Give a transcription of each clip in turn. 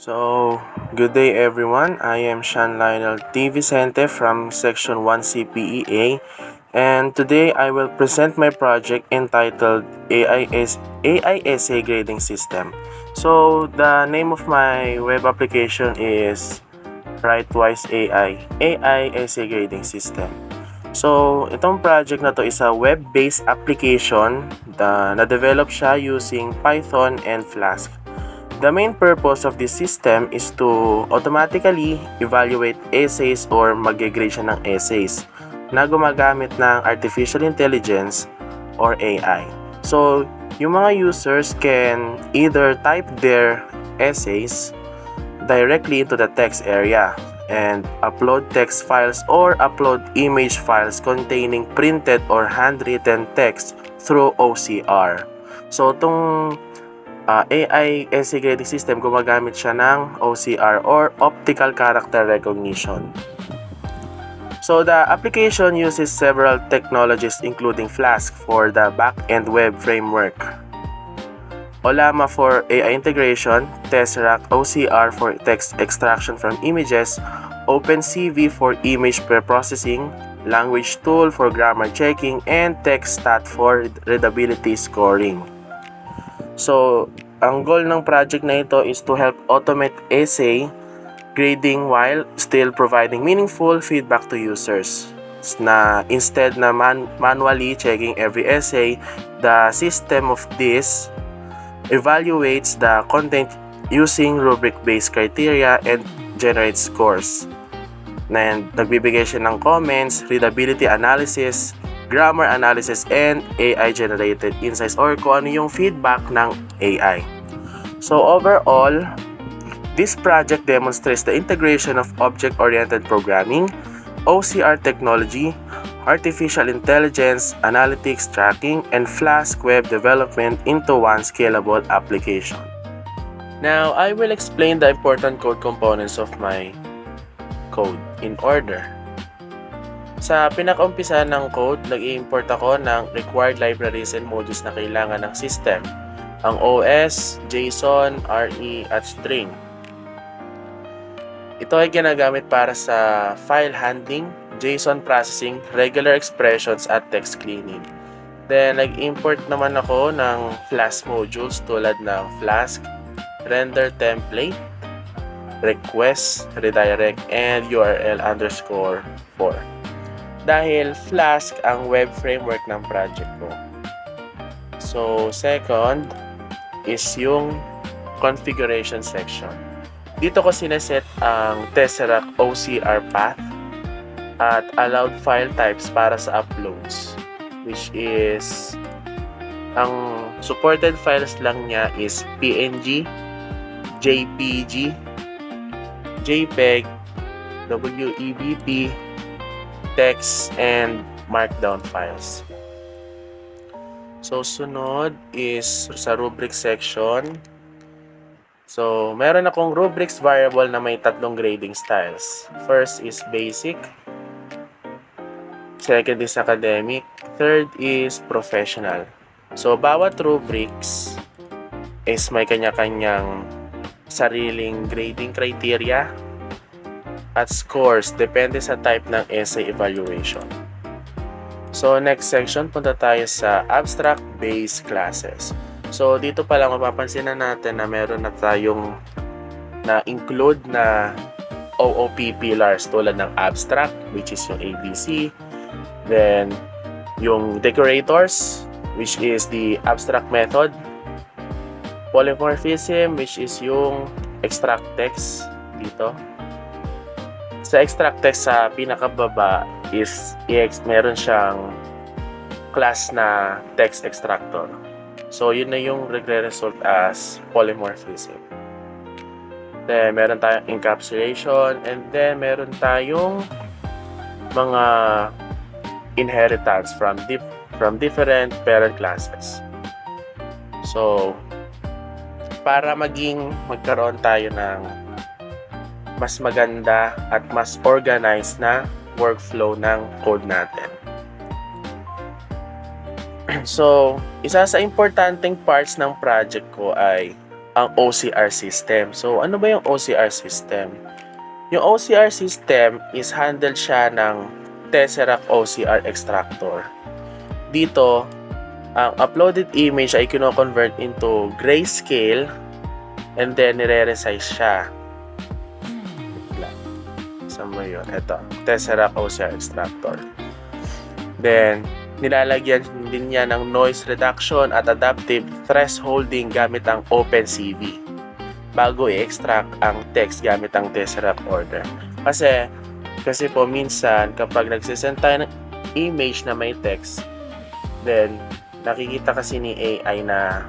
So, good day everyone. I am Sean Lionel T. Vicente from Section 1 CPEA, and today I will present my project entitled AI Essay Grading System. So, the name of my web application is Writewise AI Essay Grading System. So, itong project na to is a web-based application na-develop siya using Python and Flask. The main purpose of this system is to automatically evaluate essays or mag-grade siya ng essays na gumagamit ng artificial intelligence or AI. So, yung mga users can either type their essays directly into the text area and upload text files or upload image files containing printed or handwritten text through OCR. So, itong AI essay grading system, gumagamit siya ng OCR or Optical Character Recognition. So the application uses several technologies including Flask for the back-end web framework, Ollama for AI integration, Tesseract OCR for text extraction from images, OpenCV for image preprocessing, Language Tool for grammar checking, and TextStat for readability scoring. So, ang goal ng project na ito is to help automate essay grading while still providing meaningful feedback to users. Na instead na manually checking every essay, the system of this evaluates the content using rubric-based criteria and generates scores. And nagbibigay siya ng comments, readability analysis, grammar analysis, and AI-generated insights or kung ano yung feedback ng AI. So overall, this project demonstrates the integration of object-oriented programming, OCR technology, artificial intelligence, analytics tracking, and Flask web development into one scalable application. Now, I will explain the important code components of my code in order. Sa pinakaumpisa ng code, nag-i-import ako ng required libraries and modules na kailangan ng system. Ang OS, JSON, RE, at string. Ito ay ginagamit para sa file handling, JSON processing, regular expressions, at text cleaning. Then, nag-import naman ako ng Flask modules tulad ng Flask, render template, request, redirect, and URL_4. Dahil Flask ang web framework ng project ko. So, second is yung configuration section. Dito ko sineset ang Tesseract OCR path at allowed file types para sa uploads, which is ang supported files lang niya is PNG, JPG, JPEG, WEBP, text, and markdown files. So, sunod is sa rubric section. So, meron akong rubrics variable na may tatlong grading styles. First is basic. Second is academic. Third is professional. So, bawat rubrics is may kanya-kanyang sariling grading criteria at scores depende sa type ng essay evaluation. So, next section, punta tayo sa abstract-based classes. So, dito pa lang mapapansin na natin na meron na tayong na-include na OOP pillars tulad ng abstract, which is yung ABC. Then, yung decorators, which is the abstract method. Polymorphism, which is yung extract text dito. Sa extract text sa pinakababa is meron siyang class na text extractor. So, yun na yung result as polymorphism. Then, meron tayong encapsulation, and then meron tayong mga inheritance from different parent classes. So, para magkaroon tayo ng mas maganda at mas organized na workflow ng code natin. So, isa sa importanteng parts ng project ko ay ang OCR system. So, ano ba yung OCR system? Yung OCR system is handled siya ng Tesseract OCR extractor. Dito, ang uploaded image ay kino-convert into grayscale and then nire-resize siya. Saan ba yun? Ito, Tesseract OCR extractor. Then, nilalagyan din niya ng noise reduction at adaptive thresholding gamit ang OpenCV bago i-extract ang text gamit ang Tesseract order. Kasi po minsan kapag nagsisend tayo ng image na may text, then nakikita kasi ni AI na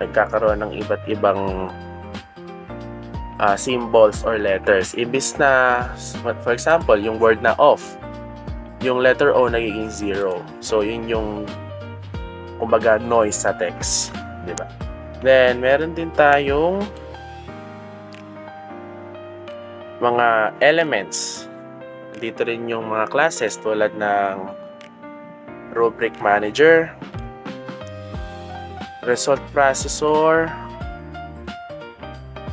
nagkakaroon ng iba't ibang symbols or letters. Imbis na, for example, yung word na off, yung letter O nagiging 0. So, yun yung kumbaga noise sa text. Diba? Then, meron din tayong mga elements. Dito rin yung mga classes tulad ng rubric manager, result processor,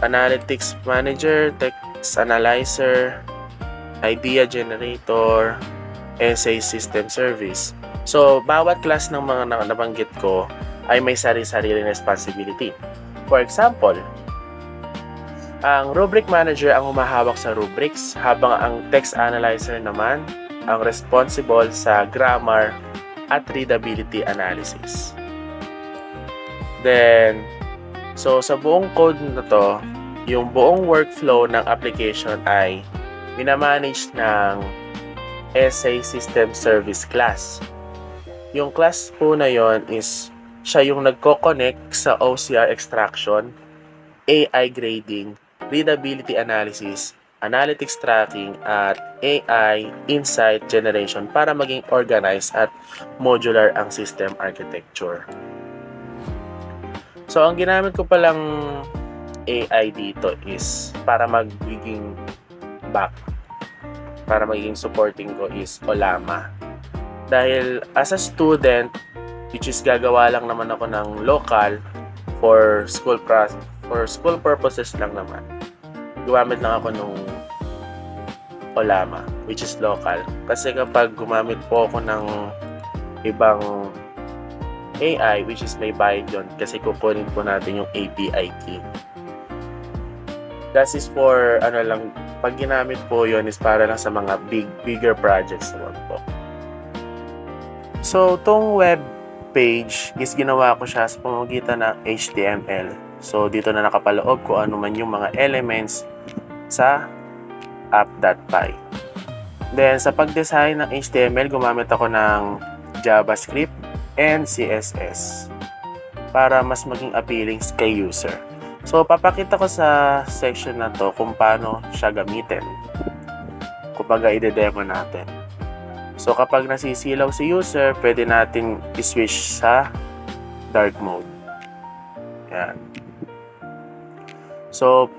analytics manager, text analyzer, idea generator, essay system service. So, bawat class ng mga nabanggit ko ay may sari-sariling responsibility. For example, ang rubric manager ang humahawak sa rubrics, habang ang text analyzer naman ang responsible sa grammar at readability analysis. Then, so sa buong code na to, yung buong workflow ng application ay minamanage ng Essay System Service class. Yung class po na yon is siya yung nagko-connect sa OCR extraction, AI grading, readability analysis, analytics tracking, at AI insight generation para maging organized at modular ang system architecture. So, ang ginamit ko palang AI dito is para magiging supporting ko is Ollama. Dahil as a student, which is gagawa lang naman ako ng local for school purposes lang naman, gumamit lang ako nung Ollama, which is local. Kasi kapag gumamit po ako ng ibang AI, which is may bayad yun, kasi kukunin po natin yung API key. That is for, pag ginamit po yun is para lang sa mga bigger projects naman po. So, tong web page is ginawa ko siya sa pamamagitan ng HTML. So, dito na nakapaloob ko ano man yung mga elements sa app.py. Then, sa pag-design ng HTML, gumamit ako ng JavaScript and CSS para mas maging appealing kay user. So, papakita ko sa section na to kung paano siya gamitin. Kumbaga, ide-demo natin. So, kapag nasisilaw si user, pwede natin i-switch sa dark mode. Yan. So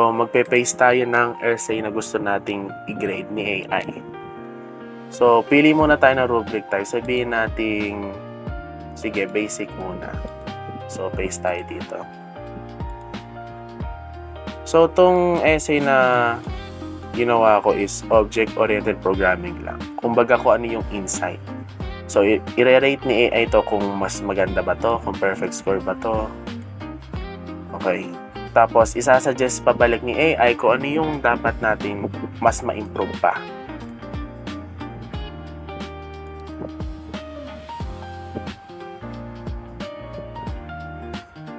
magpe-paste tayo ng essay na gusto nating i-grade ni AI. So, pili muna tayo ng rubric type. Sabihin nating, sige, basic muna. So, paste tayo dito. So, itong essay na ginawa ko is object-oriented programming lang. Kumbaga ko ano yung insight. So, i-rate ni AI to kung mas maganda ba to, kung perfect score ba to. Okay. Tapos, isasuggest pabalik ni AI kung ano yung dapat natin mas ma-improve pa.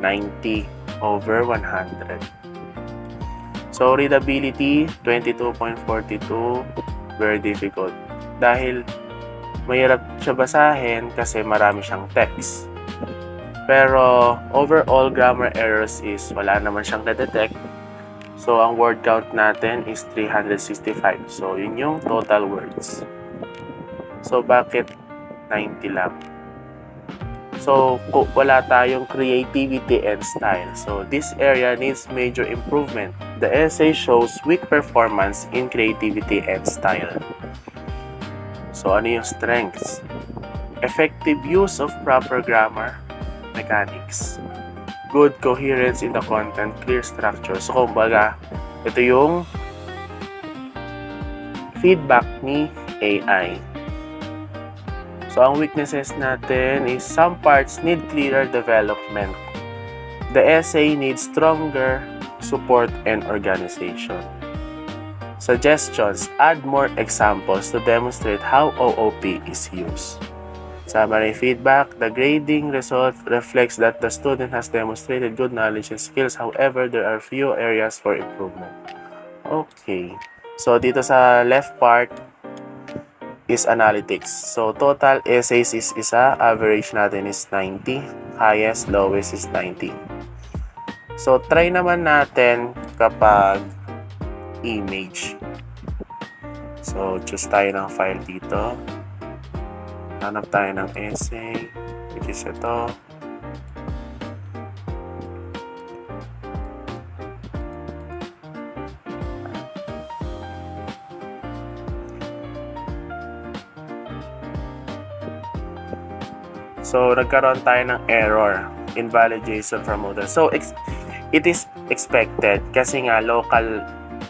(90/100). So, readability, 22.42, very difficult. Dahil mahirap siya basahin kasi marami siyang text. Pero, overall grammar errors is wala naman siyang na-detect. So, ang word count natin is 365. So, yun yung total words. So, bakit 90 lang? So, wala tayong creativity and style. So, this area needs major improvement. The essay shows weak performance in creativity and style. So, ano yung strengths? Effective use of proper grammar mechanics. good coherence in the content, clear structure. So, kumbaga, ito yung feedback ni AI. So, ang weaknesses natin is some parts need clearer development. The essay needs stronger support and organization. Suggestions: add more examples to demonstrate how OOP is used. Summary feedback: the grading result reflects that the student has demonstrated good knowledge and skills. However, there are few areas for improvement. Okay. So, dito sa left part is analytics. So, total essays is isa. Average natin is 90. Highest, lowest is 90. So, try naman natin kapag image. So, choose tayo ng file dito. Hanap tayo ng essay, which is ito. So, nagkaroon tayo ng error, invalidation from model. So, it is expected kasi nga local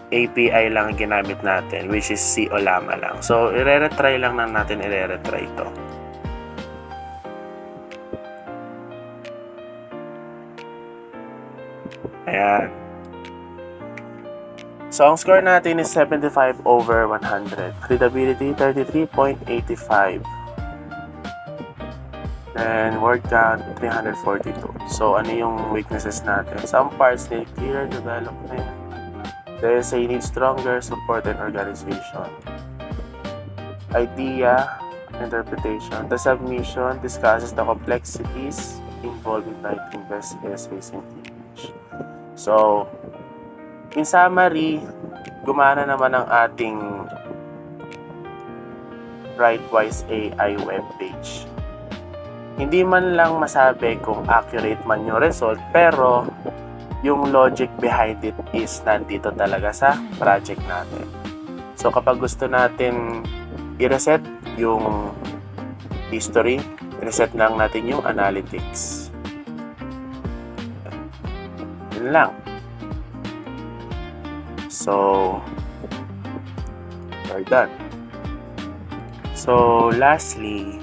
API lang ginamit natin, which is COLAMA lang. So, i-retry lang natin i-retry ito. Ayan. So, ang score natin is 75 over 100. Readability, 33.85. And word count, 342. So, ano yung weaknesses natin? Some parts need clearer development. The essay needs stronger support and organization. Idea, interpretation. The submission discusses the complexities involved in writing best essays in English. So, in summary, gumana naman ang ating Writewise AI webpage. Hindi man lang masabi kung accurate man yung result, pero yung logic behind it is nandito talaga sa project natin. So, kapag gusto natin i-reset yung history, reset lang natin yung analytics. Yun lang. So, we're done. So, lastly,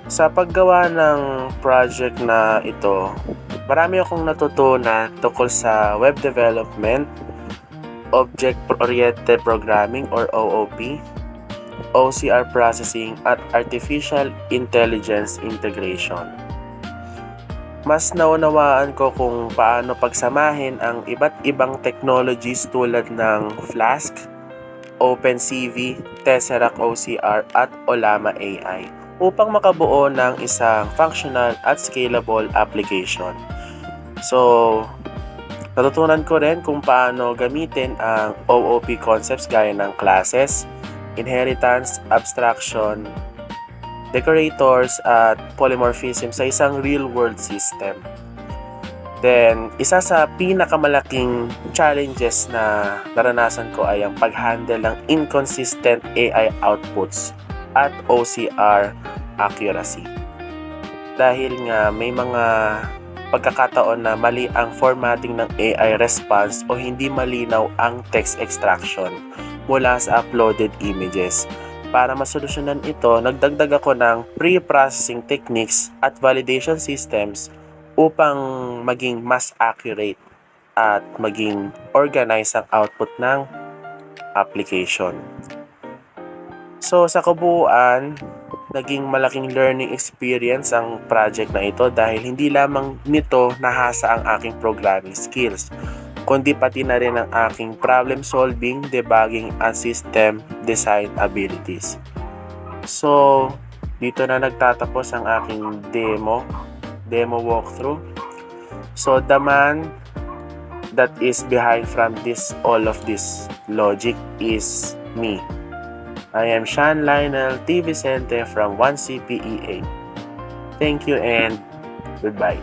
sa paggawa ng project na ito, marami akong natutunan tungkol sa web development, object-oriented programming or OOP, OCR processing, at artificial intelligence integration. Mas naunawaan ko kung paano pagsamahin ang iba't ibang technologies tulad ng Flask, OpenCV, Tesseract OCR, at Ollama AI upang makabuo ng isang functional at scalable application. So, natutunan ko rin kung paano gamitin ang OOP concepts gaya ng classes, inheritance, abstraction, decorators, at polymorphism sa isang real-world system. Then, isa sa pinakamalaking challenges na naranasan ko ay ang pag-handle ng inconsistent AI outputs at OCR accuracy. Dahil nga may mga pagkakataon na mali ang formatting ng AI response o hindi malinaw ang text extraction mula sa uploaded images. Para masolusyonan ito, nagdagdag ako ng pre-processing techniques at validation systems upang maging mas accurate at maging organized ang output ng application. So, sa kabuuan, naging malaking learning experience ang project na ito dahil hindi lamang nito nahasa ang aking programming skills, kundi pati na rin ang aking problem solving, debugging, at system design abilities. So, dito na nagtatapos ang aking demo walkthrough. So, the man that is behind from all of this logic is me. I am Sean Lionel T. Vicente from 1CPEA. Thank you and goodbye.